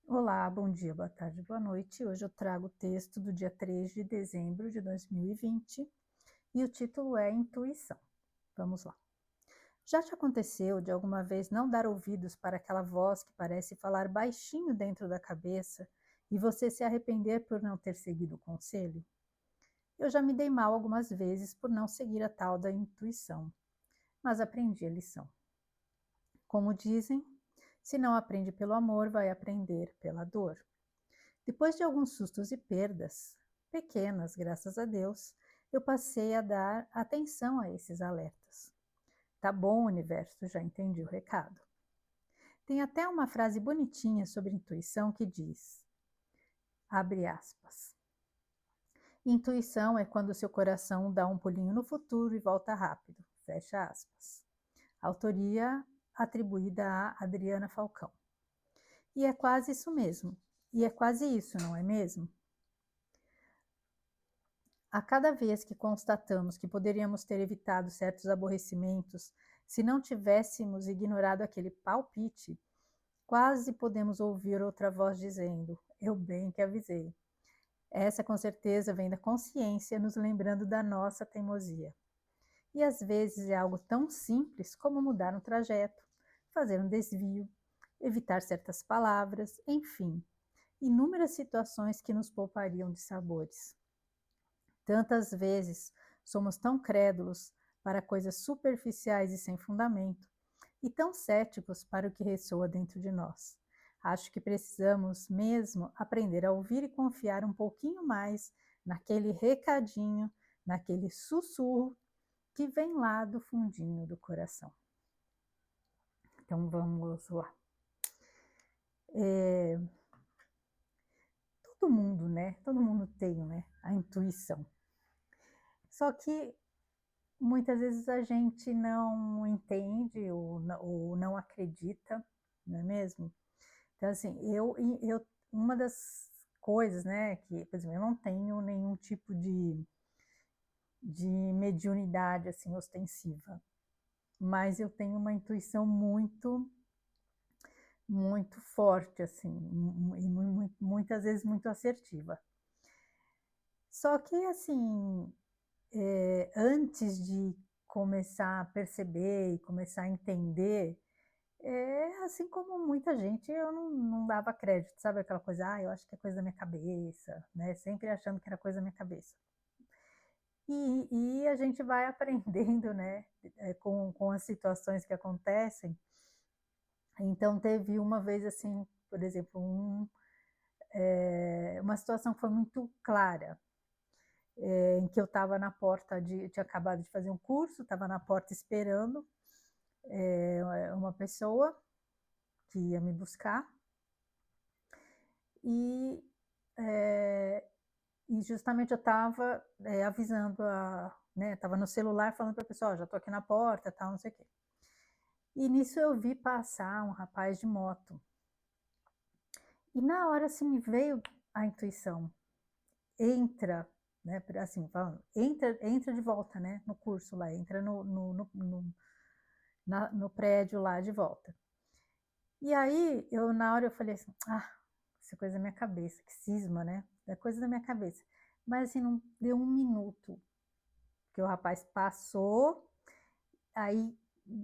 Olá, bom dia, boa tarde, boa noite. Hoje eu trago o texto do dia 3 de dezembro de 2020 e o título é Intuição. Vamos lá. Já te aconteceu de alguma vez não dar ouvidos para aquela voz que parece falar baixinho dentro da cabeça e você se arrepender por não ter seguido o conselho? Eu já me dei mal algumas vezes por não seguir a tal da intuição, mas aprendi a lição. Como dizem, se não aprende pelo amor, vai aprender pela dor. Depois de alguns sustos e perdas, pequenas, graças a Deus, eu passei a dar atenção a esses alertas. Tá bom, universo, já entendi o recado. Tem até uma frase bonitinha sobre intuição que diz, abre aspas, intuição é quando seu coração dá um pulinho no futuro e volta rápido, fecha aspas. Autoria atribuída a Adriana Falcão. E é quase isso mesmo. E é quase isso, não é mesmo? A cada vez que constatamos que poderíamos ter evitado certos aborrecimentos se não tivéssemos ignorado aquele palpite, quase podemos ouvir outra voz dizendo: eu bem que avisei. Essa com certeza vem da consciência nos lembrando da nossa teimosia. E às vezes é algo tão simples como mudar um trajeto, fazer um desvio, evitar certas palavras, enfim, inúmeras situações que nos poupariam de sabores. Tantas vezes somos tão crédulos para coisas superficiais e sem fundamento, e tão céticos para o que ressoa dentro de nós. Acho que precisamos mesmo aprender a ouvir e confiar um pouquinho mais naquele recadinho, naquele sussurro que vem lá do fundinho do coração. Então vamos lá. Todo mundo, né? Todo mundo tem, né? A intuição. Só que muitas vezes a gente não entende ou não acredita, não é mesmo? Então, assim, uma das coisas, né, que, por exemplo, eu não tenho nenhum tipo de mediunidade, assim, ostensiva, mas eu tenho uma intuição muito forte, assim, e muitas vezes muito assertiva. Só que, assim, antes de começar a perceber e começar a entender, assim como muita gente, eu não dava crédito, sabe aquela coisa, eu acho que é coisa da minha cabeça, né? Sempre achando que era coisa da minha cabeça. E a gente vai aprendendo, né, com as situações que acontecem. Então, teve uma vez, assim, por exemplo, uma situação que foi muito clara, em que eu estava na porta tinha acabado de fazer um curso, estava na porta esperando uma pessoa que ia me buscar, e, é, e justamente eu estava avisando, estava no celular falando para a pessoa, já estou aqui na porta, tal, não sei o quê. E nisso eu vi passar um rapaz de moto. E na hora assim me veio a intuição, entra, né, assim, falando, entra de volta, né, no curso lá, entra no prédio lá de volta. E aí, na hora eu falei assim, isso é coisa da minha cabeça, que cisma, né? É coisa da minha cabeça. Mas assim, não deu um minuto que o rapaz passou, aí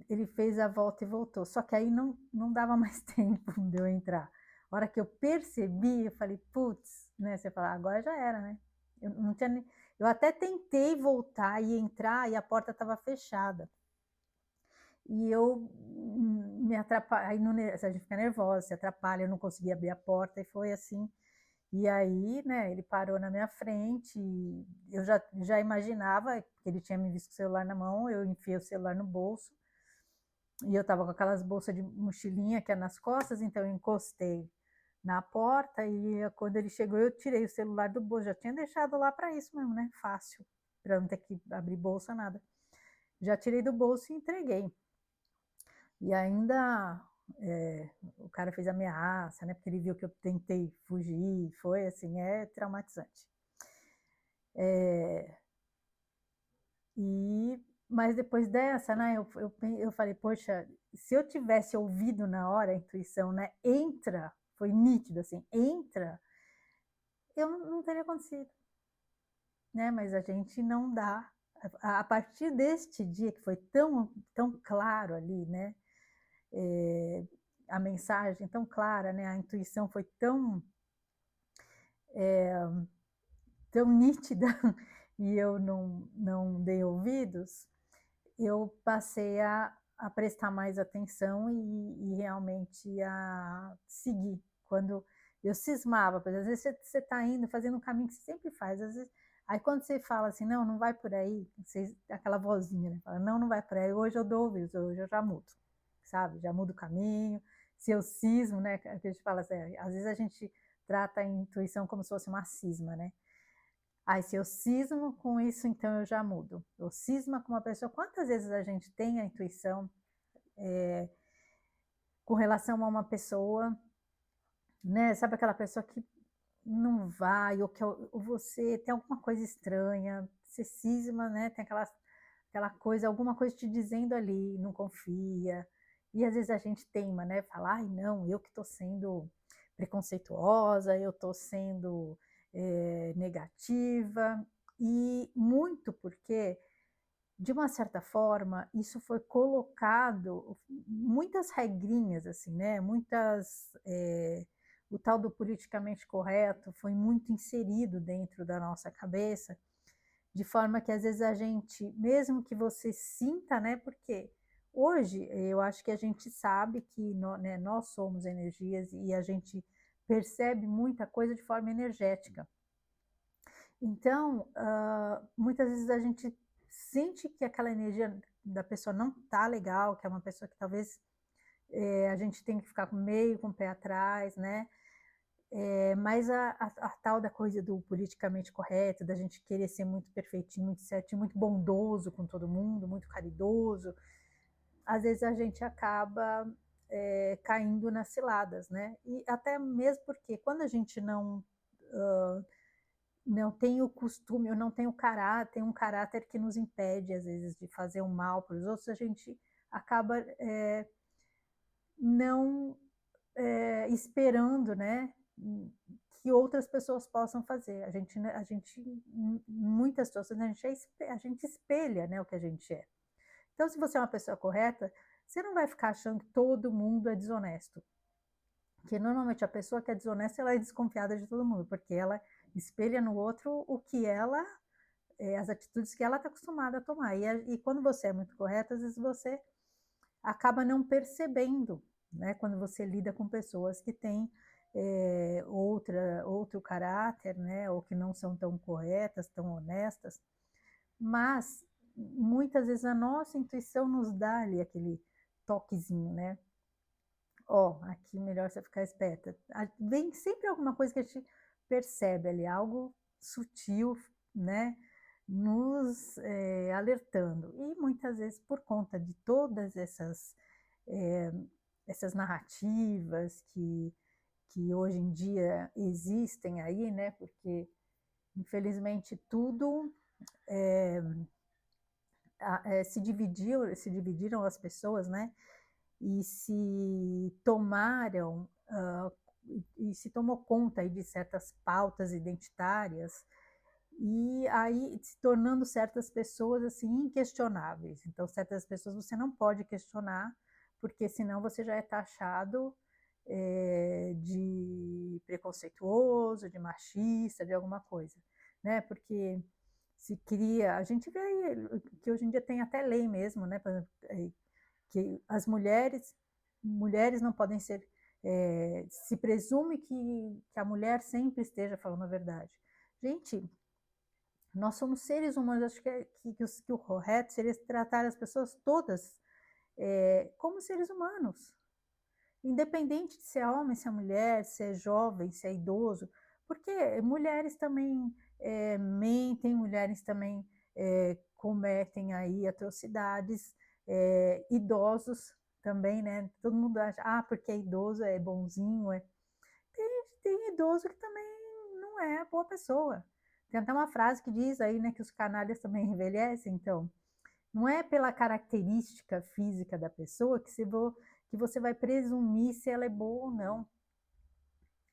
ele fez a volta e voltou. Só que aí não dava mais tempo de eu entrar. A hora que eu percebi, eu falei, putz, né? Você fala, agora já era, né? Eu não tinha nem... Eu até tentei voltar e entrar e a porta estava fechada. E eu me atrapalhei, aí a gente fica nervosa, se atrapalha, eu não consegui abrir a porta e foi assim. E aí, né, ele parou na minha frente, e eu já imaginava que ele tinha me visto com o celular na mão, eu enfiei o celular no bolso, e eu tava com aquelas bolsas de mochilinha que é nas costas, então eu encostei na porta e quando ele chegou eu tirei o celular do bolso, já tinha deixado lá para isso mesmo, né, fácil, para não ter que abrir bolsa, nada. Já tirei do bolso e entreguei. E ainda o cara fez ameaça, né? Porque ele viu que eu tentei fugir, foi assim, traumatizante. Mas depois dessa, né, eu falei, poxa, se eu tivesse ouvido na hora a intuição, né, entra, foi nítido, assim, entra, eu não teria acontecido, né, mas a gente não dá. A partir deste dia que foi tão claro ali, né, eh, a mensagem tão clara, né, a intuição foi tão nítida e eu não dei ouvidos, eu passei a prestar mais atenção e realmente a seguir. Quando eu cismava, por exemplo, às vezes você está indo, fazendo um caminho que você sempre faz, às vezes, aí quando você fala assim: "Não, não vai por aí", você aquela vozinha, né, fala: "Não, não vai por aí", hoje eu dou ouvidos, hoje eu já mudo, sabe, já mudo o caminho. Se eu cismo, né, que a gente fala assim, às vezes a gente trata a intuição como se fosse uma cisma, né. Aí se eu cismo com isso, então eu já mudo. Eu cisma com uma pessoa, quantas vezes a gente tem a intuição, com relação a uma pessoa, né, sabe aquela pessoa que não vai, ou que ou você tem alguma coisa estranha, você cisma, né, tem aquela coisa, alguma coisa te dizendo ali, não confia, e às vezes a gente teima, né, fala: "Ai não, eu que estou sendo preconceituosa, eu estou sendo, negativa", e muito porque, de uma certa forma, isso foi colocado, muitas regrinhas, assim, né, o tal do politicamente correto foi muito inserido dentro da nossa cabeça, de forma que às vezes a gente, mesmo que você sinta, né, porque hoje eu acho que a gente sabe que né, nós somos energias e a gente percebe muita coisa de forma energética. Então, muitas vezes a gente sente que aquela energia da pessoa não tá legal, que é uma pessoa que talvez, a gente tem que ficar meio com o pé atrás, né, mas a tal da coisa do politicamente correto, da gente querer ser muito perfeitinho, muito certinho, muito bondoso com todo mundo, muito caridoso, às vezes a gente acaba, caindo nas ciladas, né. E até mesmo porque quando a gente não tem o costume, eu não tenho caráter, tem um caráter que nos impede, às vezes, de fazer o mal para os outros, a gente acaba, não, esperando, né, que outras pessoas possam fazer. Em muitas situações, a gente espelha, né, o que a gente é. Então, se você é uma pessoa correta, você não vai ficar achando que todo mundo é desonesto. Porque normalmente a pessoa que é desonesta, ela é desconfiada de todo mundo, porque ela espelha no outro o que ela, as atitudes que ela está acostumada a tomar. E quando você é muito correto, às vezes você acaba não percebendo, né, quando você lida com pessoas que têm, outro caráter, né, ou que não são tão corretas, tão honestas, mas muitas vezes a nossa intuição nos dá ali aquele toquezinho, né. Ó, aqui melhor você ficar esperta. Vem sempre alguma coisa que a gente percebe ali, algo sutil, né, nos, alertando. E muitas vezes por conta de todas eh, essas narrativas que hoje em dia existem aí, né, porque infelizmente tudo, eh, se dividiram as pessoas, né, e se tomaram, e se tomou conta aí de certas pautas identitárias, e aí se tornando certas pessoas, assim, inquestionáveis. Então certas pessoas você não pode questionar, porque senão você já é taxado, de preconceituoso, de machista, de alguma coisa, né, porque se cria, a gente vê aí que hoje em dia tem até lei mesmo, né, por exemplo, que as mulheres não podem ser, se presume que a mulher sempre esteja falando a verdade. Gente, nós somos seres humanos, acho que o correto seria tratar as pessoas todas, como seres humanos, independente de se é homem, se é mulher, se é jovem, se é idoso, porque mulheres também, mentem, mulheres também, cometem aí atrocidades, idosos também, né, todo mundo acha: "Ah, porque é idoso é bonzinho, é", tem idoso que também não é boa pessoa. Tem até uma frase que diz aí, né, que os canalhas também envelhecem, então, não é pela característica física da pessoa que você vai presumir se ela é boa ou não.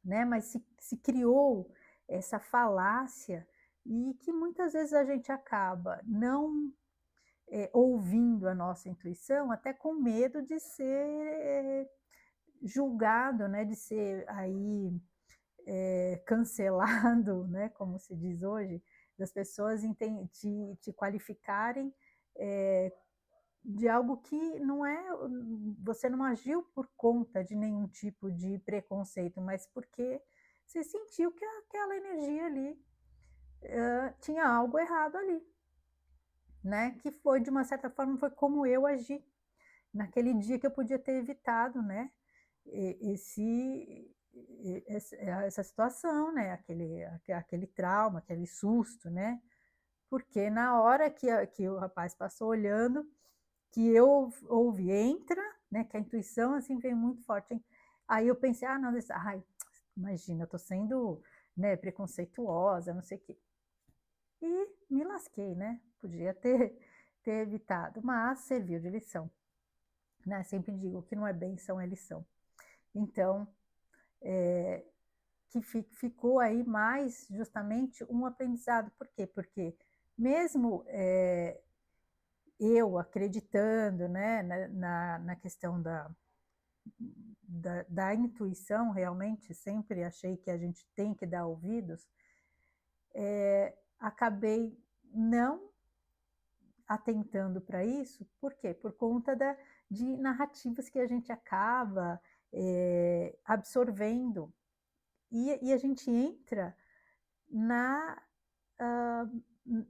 né, mas se criou essa falácia e que muitas vezes a gente acaba não, ouvindo a nossa intuição, até com medo de ser, julgado, né, de ser aí, cancelado, né, como se diz hoje, das pessoas te qualificarem, eh, de algo que não é, você não agiu por conta de nenhum tipo de preconceito, mas porque você sentiu que aquela energia ali, tinha algo errado ali, né, que foi de uma certa forma foi como eu agi naquele dia que eu podia ter evitado, né, essa situação, né, aquele trauma, aquele susto, né, porque na hora que o rapaz passou olhando, que eu ouvi: "Entra", né, que a intuição, assim, veio muito forte, hein. Aí eu pensei: "Ah, não, ai, imagina, eu tô sendo, né, preconceituosa, não sei o quê". E me lasquei, né, podia ter evitado, mas serviu de lição, né, sempre digo: que não é bênção, é lição. Então, eh, que ficou aí mais justamente um aprendizado. Por quê? Porque mesmo, eu acreditando, né, na questão da intuição, realmente sempre achei que a gente tem que dar ouvidos, acabei não atentando para isso, por quê? Por conta de narrativas que a gente acaba, absorvendo, e a gente entra na, hã, n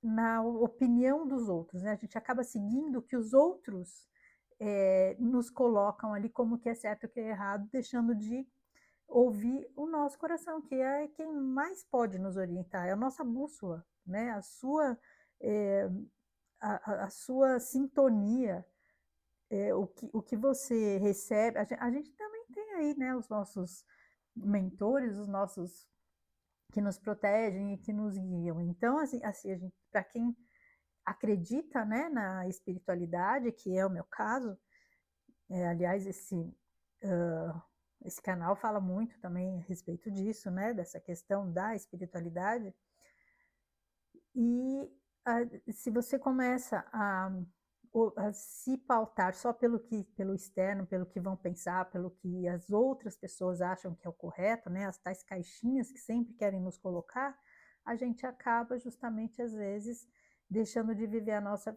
na opinião dos outros, né, a gente acaba seguindo o que os outros, nos colocam ali como que é certo e o que é errado, deixando de ouvir o nosso coração, que é quem mais pode nos orientar, é a nossa bússola, né, eh, a sua sintonia, o que você recebe, a gente também tem aí, né, os nossos mentores, os nossos que nos protegem e que nos guiam. Então, assim a gente, para quem acredita, né, na espiritualidade, que é o meu caso, aliás, esse canal fala muito também a respeito disso, né, dessa questão da espiritualidade. E, se você começa a se pautar só pelo externo, pelo que vão pensar, pelo que as outras pessoas acham que é o correto, né, as tais caixinhas que sempre querem nos colocar, a gente acaba justamente, às vezes, deixando de viver a nossa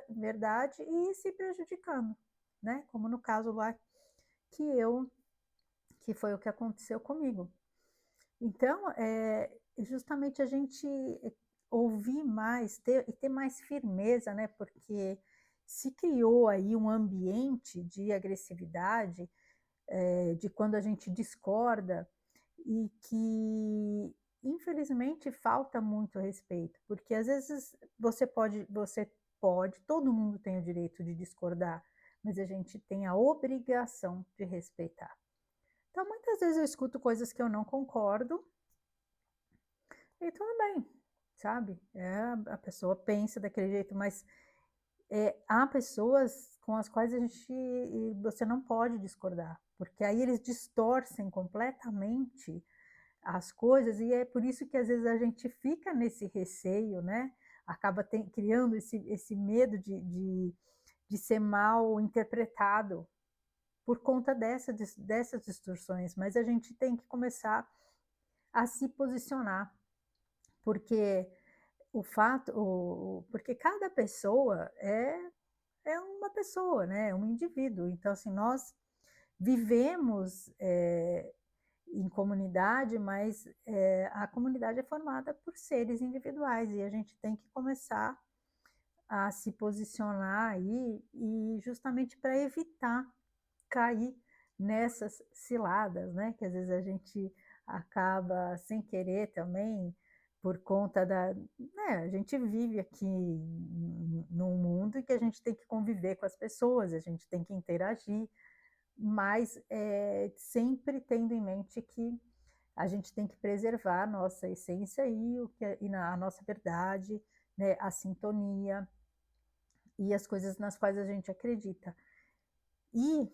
verdade e se prejudicando, né, como no caso lá que eu que foi o que aconteceu comigo. Então, justamente a gente ouvir mais, ter mais firmeza, né, porque se criou aí um ambiente de agressividade, de quando a gente discorda e que infelizmente falta muito respeito, porque às vezes todo mundo tem o direito de discordar, mas a gente tem a obrigação de respeitar. Então muitas vezes eu escuto coisas que eu não concordo e tudo bem, sabe, a pessoa pensa daquele jeito, mas, há pessoas com as quais você não pode discordar, porque aí eles distorcem completamente as coisas e é por isso que às vezes a gente fica nesse receio, né, acaba criando esse medo de ser mal interpretado por conta dessas distorções, mas a gente tem que começar a se posicionar, porque porque cada pessoa é uma pessoa, né, é um indivíduo, então assim, nós vivemos, em comunidade, mas, a comunidade é formada por seres individuais e a gente tem que começar a se posicionar aí, e justamente para evitar cair nessas ciladas, né, que às vezes a gente acaba sem querer também, por conta né, a gente vive aqui num mundo em que a gente tem que conviver com as pessoas, a gente tem que interagir, mas, sempre tendo em mente que a gente tem que preservar a nossa essência e a nossa verdade, né, a sintonia e as coisas nas quais a gente acredita. E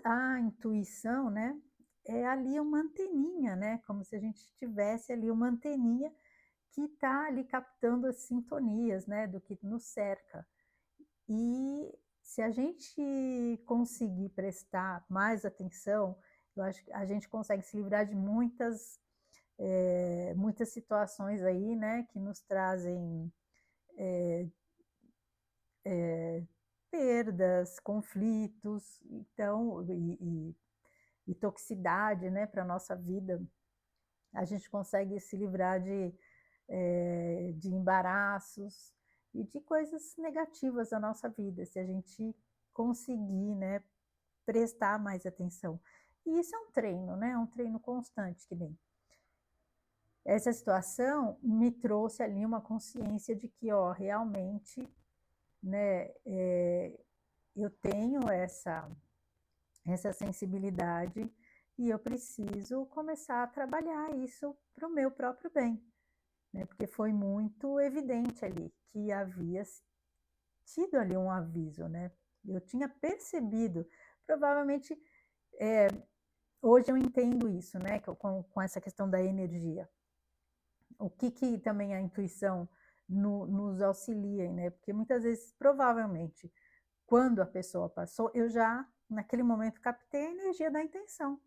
a intuição, né, é ali uma anteninha, né, como se a gente tivesse ali uma anteninha que está ali captando as sintonias, né, do que nos cerca. E se a gente conseguir prestar mais atenção, eu acho que a gente consegue se livrar de muitas situações aí, né, que nos trazem perdas, conflitos, então, e toxicidade, né, para a nossa vida. A gente consegue se livrar de embaraços e de coisas negativas da nossa vida, se a gente conseguir, né, prestar mais atenção. E isso é um treino, né, é um treino constante, que nem essa situação me trouxe ali uma consciência de que, ó, realmente, né, eu tenho essa sensibilidade e eu preciso começar a trabalhar isso para o meu próprio bem, né? Porque foi muito evidente ali que havia tido ali um aviso, né? Eu tinha percebido, provavelmente, hoje eu entendo isso, né? Com essa questão da energia. O que também a intuição nos auxilia, né? Porque muitas vezes, provavelmente, quando a pessoa passou, eu já, naquele momento, captei a energia da intenção,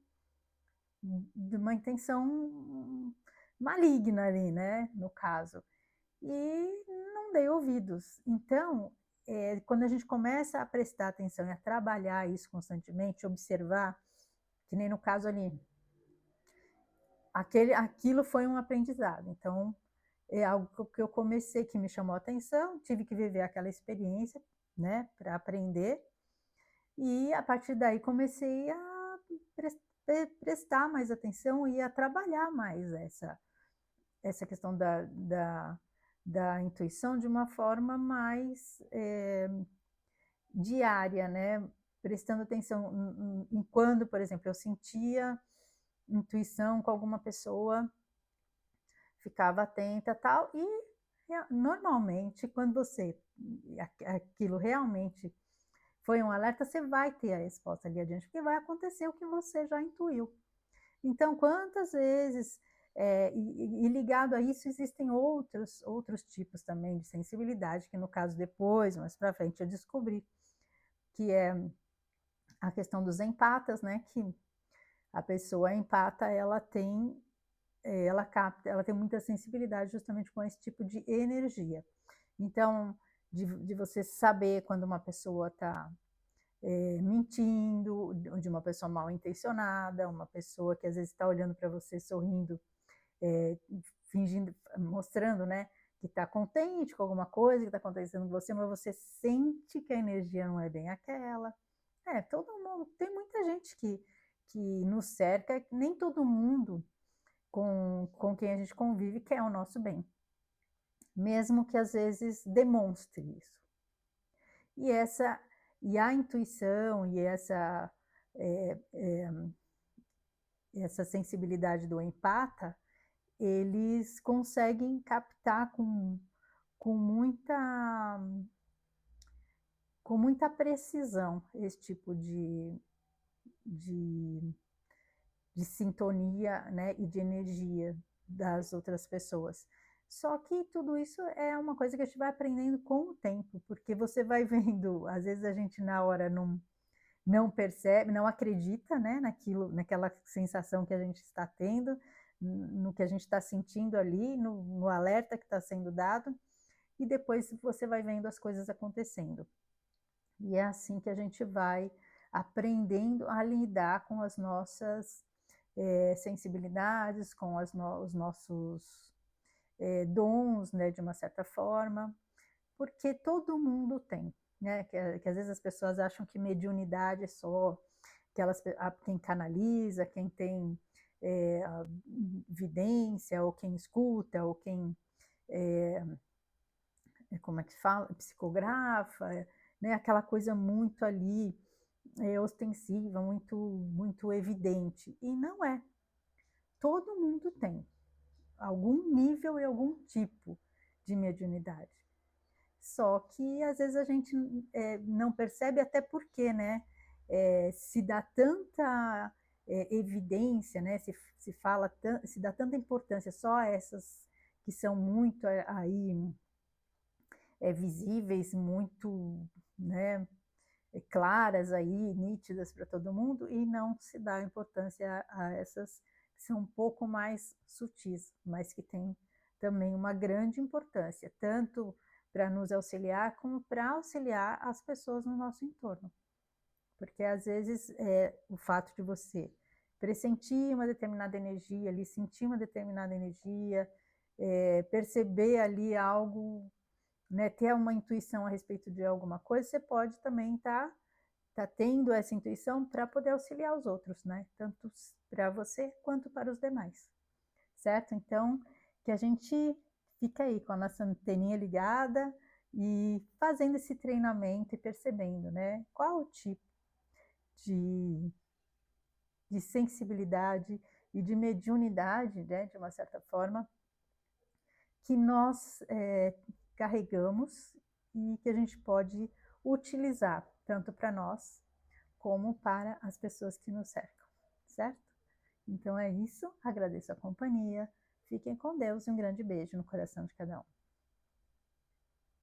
de uma intenção maligna ali, né, no caso. E não dei ouvidos. Então, quando a gente começa a prestar atenção e a trabalhar isso constantemente, observar, que nem no caso ali, aquilo foi um aprendizado. Então, é algo que eu comecei, que me chamou a atenção, tive que viver aquela experiência, né, para aprender. E a partir daí comecei a prestar mais atenção e a trabalhar mais essa questão da intuição de uma forma mais diária, né? Prestando atenção em quando, por exemplo, eu sentia intuição com alguma pessoa, ficava atenta tal, e normalmente quando aquilo realmente foi um alerta, você vai ter a resposta ali adiante, porque vai acontecer o que você já intuiu. Então, quantas vezes, e ligado a isso, existem outros tipos também de sensibilidade, que no caso depois, mais para frente, eu descobri, que é a questão dos empatas, né? Que a pessoa empata, ela capta, ela tem muita sensibilidade justamente com esse tipo de energia. Então, de você saber quando uma pessoa está mentindo, de uma pessoa mal intencionada, uma pessoa que às vezes está olhando para você sorrindo, fingindo, mostrando, né, que está contente com alguma coisa que está acontecendo com você, mas você sente que a energia não é bem aquela. Todo mundo, tem muita gente que nos cerca, nem todo mundo com quem a gente convive quer o nosso bem, mesmo que às vezes demonstre isso. E a intuição e é, é, essa sensibilidade do empata, eles conseguem captar com muita, com muita precisão esse tipo de, de sintonia, né, e de energia das outras pessoas. Só que tudo isso é uma coisa que a gente vai aprendendo com o tempo, porque você vai vendo, às vezes a gente na hora não percebe, não acredita, né, naquela sensação que a gente está tendo, no que a gente está sentindo ali, no alerta que está sendo dado, e depois você vai vendo as coisas acontecendo. E é assim que a gente vai aprendendo a lidar com as nossas sensibilidades, com os nossos dons, né, de uma certa forma, porque todo mundo tem, né? Que às vezes as pessoas acham que mediunidade é só quem canaliza, quem tem vidência, ou quem escuta, ou quem, como é que fala, psicografa, né? Aquela coisa muito ali ostensiva, muito evidente. E não é. Todo mundo tem algum nível e algum tipo de mediunidade. Só que às vezes a gente não percebe, até porque, né? Se dá tanta evidência, né, se fala se dá tanta importância só a essas que são muito aí visíveis, muito, né, claras aí, nítidas para todo mundo, e não se dá importância a essas que são um pouco mais sutis, mas que têm também uma grande importância, tanto para nos auxiliar, como para auxiliar as pessoas no nosso entorno. Porque às vezes o fato de você pressentir uma determinada energia ali, sentir uma determinada energia, perceber ali algo, né, ter uma intuição a respeito de alguma coisa, você pode também tá tendo essa intuição para poder auxiliar os outros, né? Tanto para você quanto para os demais, certo? Então, que a gente fica aí com a nossa anteninha ligada e fazendo esse treinamento e percebendo, né? Qual o tipo de, de sensibilidade e de mediunidade, né, de uma certa forma, que nós carregamos e que a gente pode utilizar tanto para nós como para as pessoas que nos cercam, certo? Então é isso, agradeço a companhia, fiquem com Deus e um grande beijo no coração de cada um.